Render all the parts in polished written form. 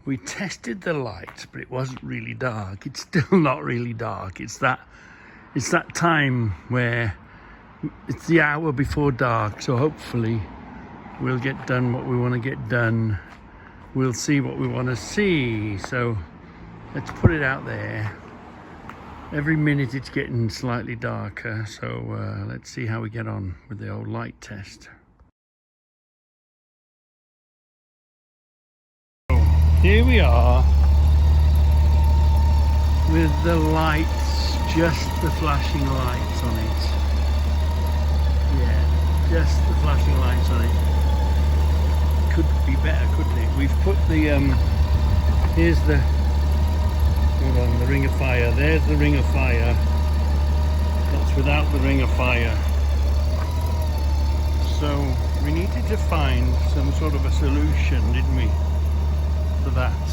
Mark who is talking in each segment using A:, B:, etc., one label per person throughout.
A: We tested the light, but it wasn't really dark. It's still not really dark. It's that time where it's the hour before dark. So hopefully we'll get done what we want to get done. We'll see what we want to see. So let's put it out there. Every minute it's getting slightly darker. So let's see how we get on with the old light test. Here we are with the lights, just the flashing lights on it. Yeah, just the flashing lights on it. Could be better, couldn't it? We've put the, here's the, hold on, the ring of fire. There's the ring of fire. That's without the ring of fire. So we needed to find some sort of a solution, didn't we? For that,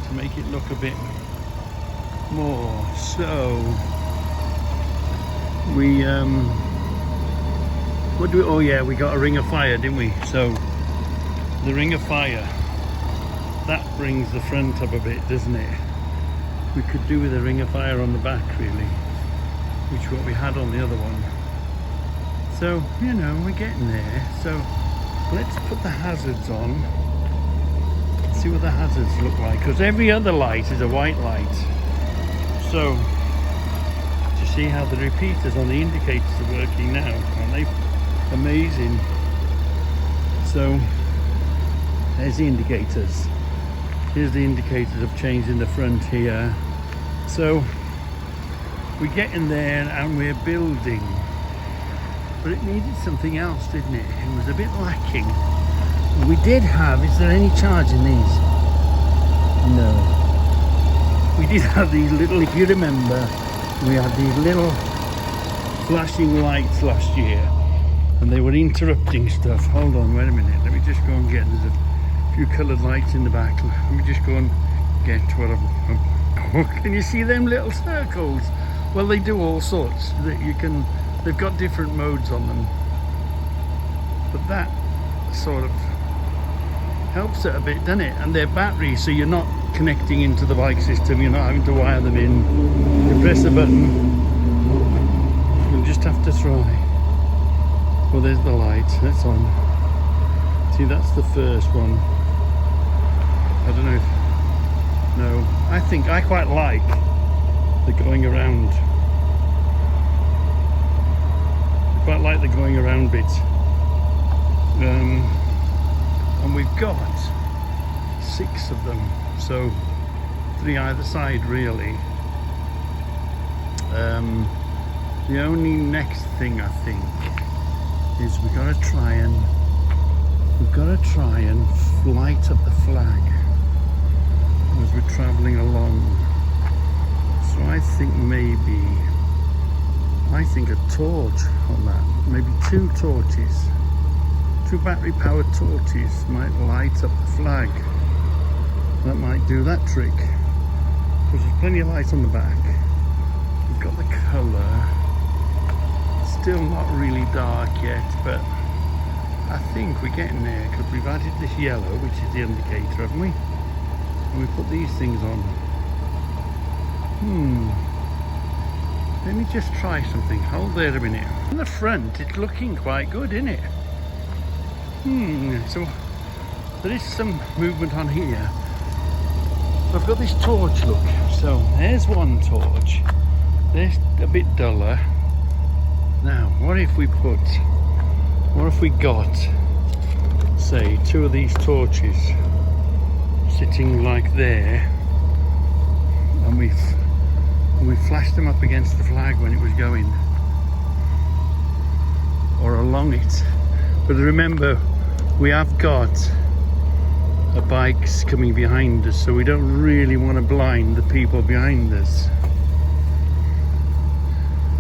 A: to make it look a bit more. So we what do we, oh yeah, we got a ring of fire, didn't we? So the ring of fire, that brings the front up a bit, doesn't it? We could do with a ring of fire on the back, really, which is what we had on the other one. So, you know, we're getting there. So let's put the hazards on. See what the hazards look like, because every other light is a white light. So to see how the repeaters on the indicators are working now, aren't they amazing? So there's the indicators. Here's the indicators of change in the front here. So we're getting there and we're building, but it needed something else, didn't it? It was a bit lacking. We did have, is there any charge in these? No. We did have these little, if you remember, we had these little flashing lights last year and they were interrupting stuff. Hold on, wait a minute, let me just go and get, there's a few coloured lights in the back. Let me just go and get what I'm can you see them little circles? Well, they do all sorts. They've got different modes on them. But that sort of helps it a bit, doesn't it? And they're batteries, so you're not connecting into the bike system, you're not having to wire them in. You press a button, you'll just have to try. Well, there's the light, that's on. See, that's the first one. I don't know if, no, I think I quite like the going around. I quite like the going around bit. And we've got 6 of them, so 3 either side really. The only next thing I think is we've got to try and light up the flag as we're travelling along. So I think a torch on that, maybe 2 torches. 2 battery-powered torches might light up the flag. That might do that trick. Because there's plenty of light on the back. We've got the colour. Still not really dark yet, but I think we're getting there because we've added this yellow, which is the indicator, haven't we? And we put these things on. Let me just try something. Hold there a minute. On the front, it's looking quite good, isn't it? So there is some movement on here. I've got this torch, look. So there's one torch. There's a bit duller. Now, what if we got, say, 2 of these torches sitting like there, and we flashed them up against the flag when it was going, or along it. But remember, we have got a bikes coming behind us, so we don't really want to blind the people behind us.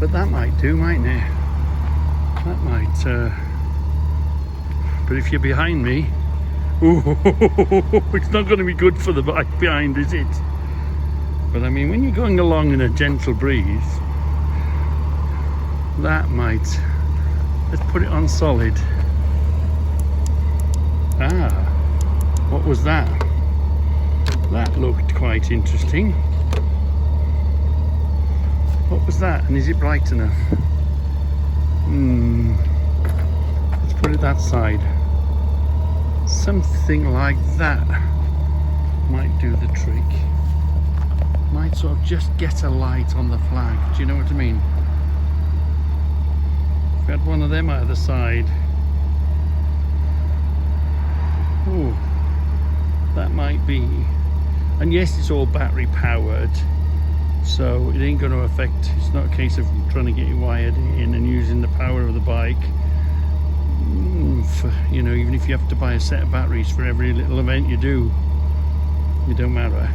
A: But that might do, mightn't it? That might, but if you're behind me, it's not going to be good for the bike behind, is it? But I mean, when you're going along in a gentle breeze, that might, let's put it on solid. What was that? That looked quite interesting. What was that? And is it bright enough? Let's put it that side. Something like that might do the trick. Might sort of just get a light on the flag. Do you know what I mean? If we had one of them either side. Oh, that might be. And yes, it's all battery powered, so it ain't going to affect. It's not a case of trying to get it wired in and using the power of the bike. For, you know, even if you have to buy a set of batteries for every little event you do, it don't matter.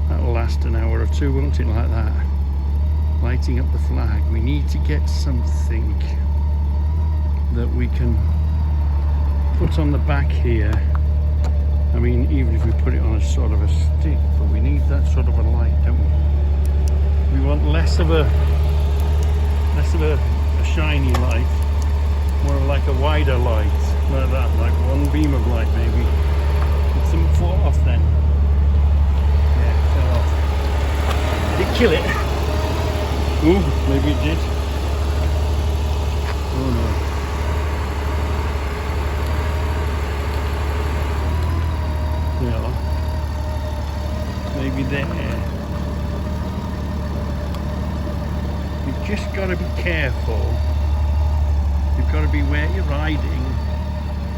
A: That'll last an hour or two, won't it? Like that. Lighting up the flag. We need to get something that we can put on the back here. I mean, even if we put it on a sort of a stick, but we need that sort of a light, don't we? We want less of a shiny light, more like a wider light, like that, like one beam of light maybe. Did something fall off then? Yeah, it fell off. Did it kill it? Ooh, maybe it did. Oh no. Maybe there. You've just got to be careful. You've got to be where you're riding.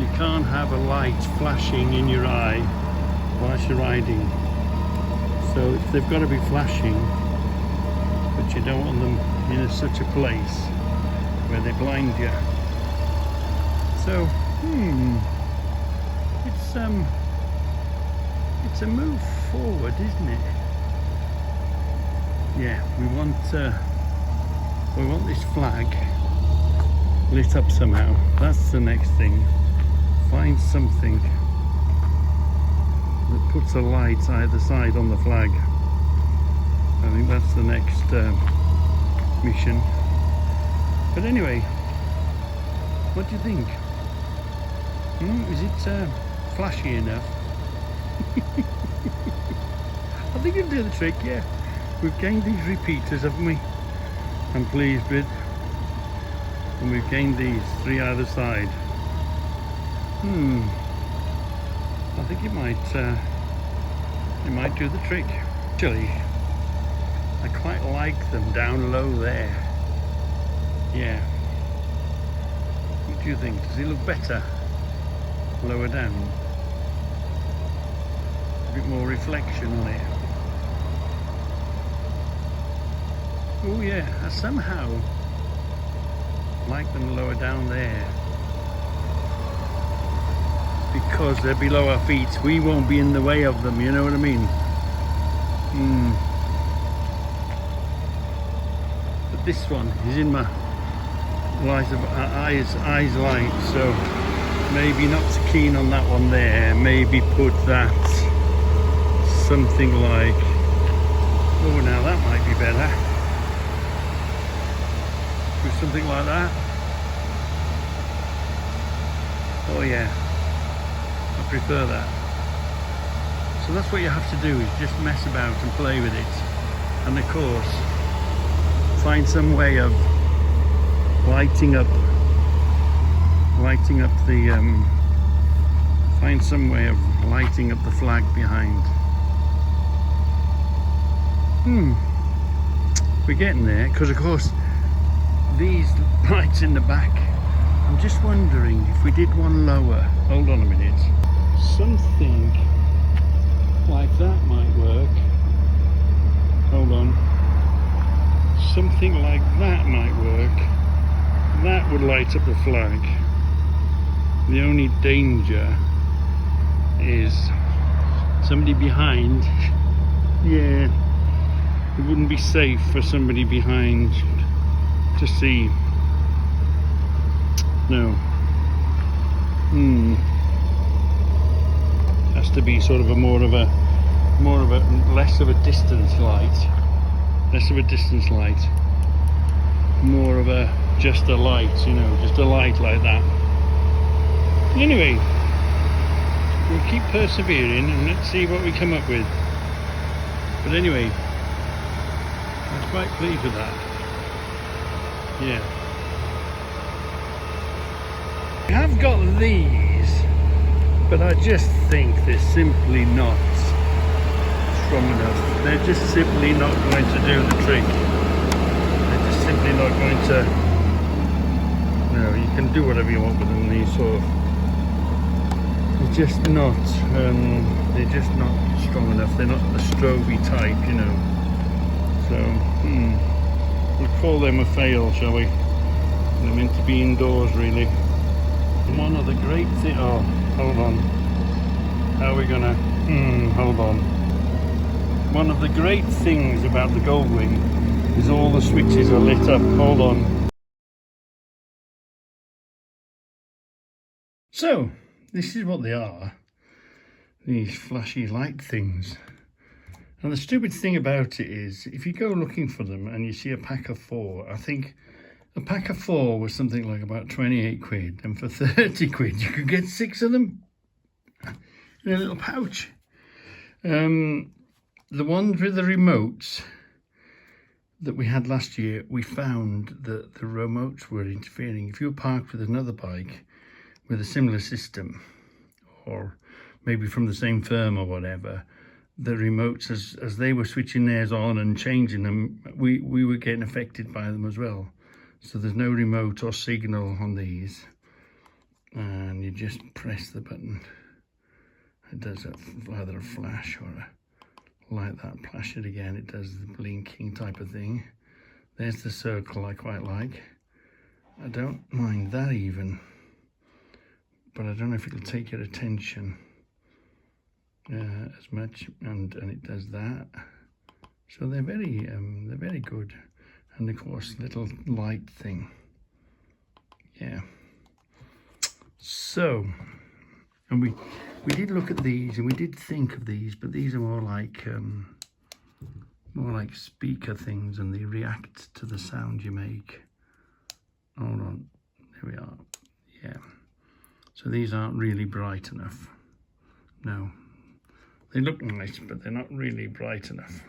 A: You can't have a light flashing in your eye whilst you're riding. So they've got to be flashing, but you don't want them in such a place where they blind you. So, it's a move forward, isn't it? Yeah, we want this flag lit up somehow. That's the next thing. Find something that puts a light either side on the flag. I think that's the next mission. But anyway, what do you think? Is it flashy enough? I think it'll do the trick, yeah. We've gained these repeaters, haven't we? I'm pleased with. And we've gained these 3 either side. I think it might do the trick. Actually, I quite like them down low there. Yeah. What do you think? Does it look better lower down? A bit more reflection on it. Oh yeah, I somehow like them lower down there. Because they're below our feet, we won't be in the way of them, you know what I mean? But this one is in my eyes light, so maybe not so keen on that one there. Maybe put that something like, oh now that might be better. Do something like that. Oh yeah, I prefer that. So that's what you have to do, is just mess about and play with it. And of course, find some way of lighting up the find some way of lighting up the flag behind. We're getting there, because of course these lights in the back, I'm just wondering if we did one lower. Hold on a minute. Something like that might work. Hold on. Something like that might work. That would light up the flag. The only danger is somebody behind. Yeah, it wouldn't be safe for somebody behind to see. No. Has to be sort of a more of a less of a distance light. Less of a distance light. More of a just a light, you know, just a light like that. Anyway, we'll keep persevering and let's see what we come up with. But anyway, I'm quite pleased with that. Yeah. We have got these, but I just think they're simply not strong enough. They're just simply not going to do the trick. They're just simply not going to, you know, you can do whatever you want with them, these sort of, they're just not strong enough. They're not the Stroby type, you know. So, we'll call them a fail, shall we? They're meant to be indoors, really. One of the great things, oh, hold on. How are we gonna, hold on. One of the great things about the Goldwing is all the switches are lit up. Hold on. So, this is what they are. These flashy light things. And the stupid thing about it is, if you go looking for them and you see a pack of 4, I think a pack of 4 was something like about 28 quid. And for 30 quid, you could get 6 of them in a little pouch. The ones with the remotes that we had last year, we found that the remotes were interfering. If you were parked with another bike with a similar system, or maybe from the same firm or whatever, the remotes, as they were switching theirs on and changing them, we were getting affected by them as well. So there's no remote or signal on these, and you just press the button. It does either a flash or a like that, flash it again, it does the blinking type of thing. There's the circle I quite like. I don't mind that even, but I don't know if it'll take your attention as much, and it does that. So they're very good. And of course, little light thing. Yeah. So, and we did look at these, and we did think of these, but these are more like speaker things, and they react to the sound you make. Hold on, there we are. Yeah. So these aren't really bright enough. No. They look nice, but they're not really bright enough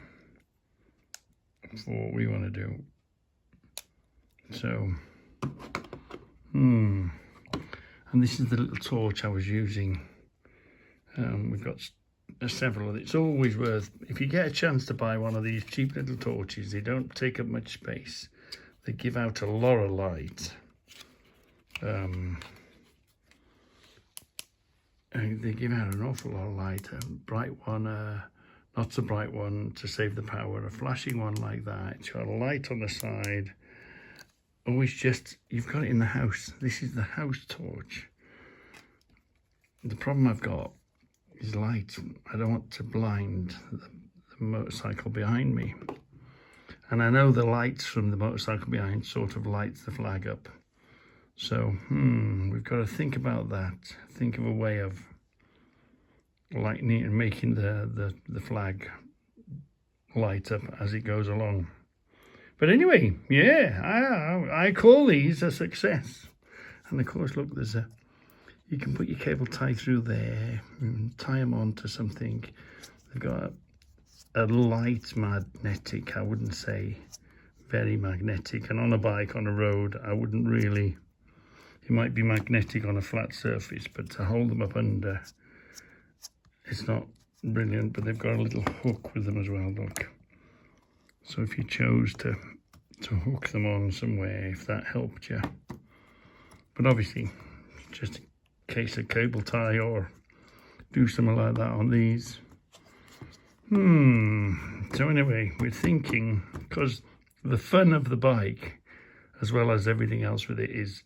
A: for what we want to do. So, and this is the little torch I was using. We've got several of it. It's always worth, if you get a chance to buy one of these cheap little torches, they don't take up much space. They give out a lot of light. They give out an awful lot of light. A bright one, not so bright one to save the power, a flashing one like that. It's got a light on the side. Always just, you've got it in the house. This is the house torch. The problem I've got is light. I don't want to blind the motorcycle behind me. And I know the lights from the motorcycle behind sort of lights the flag up. So, we've got to think about that. Think of a way of lightening and making the flag light up as it goes along. But anyway, yeah, I call these a success. And of course, look, you can put your cable tie through there and tie them onto something. They've got a light magnetic, I wouldn't say very magnetic. And on a bike, on a road, I wouldn't really, it might be magnetic on a flat surface, but to hold them up under, it's not brilliant. But they've got a little hook with them as well, look. So if you chose to hook them on somewhere, if that helped you. But obviously, just in case of cable tie or do something like that on these. So anyway, we're thinking, because the fun of the bike, as well as everything else with it, is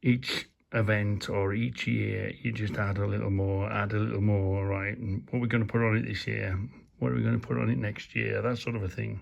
A: each event or each year, you just add a little more, right? And what we're going to put on it this year, what are we going to put on it next year, that sort of a thing.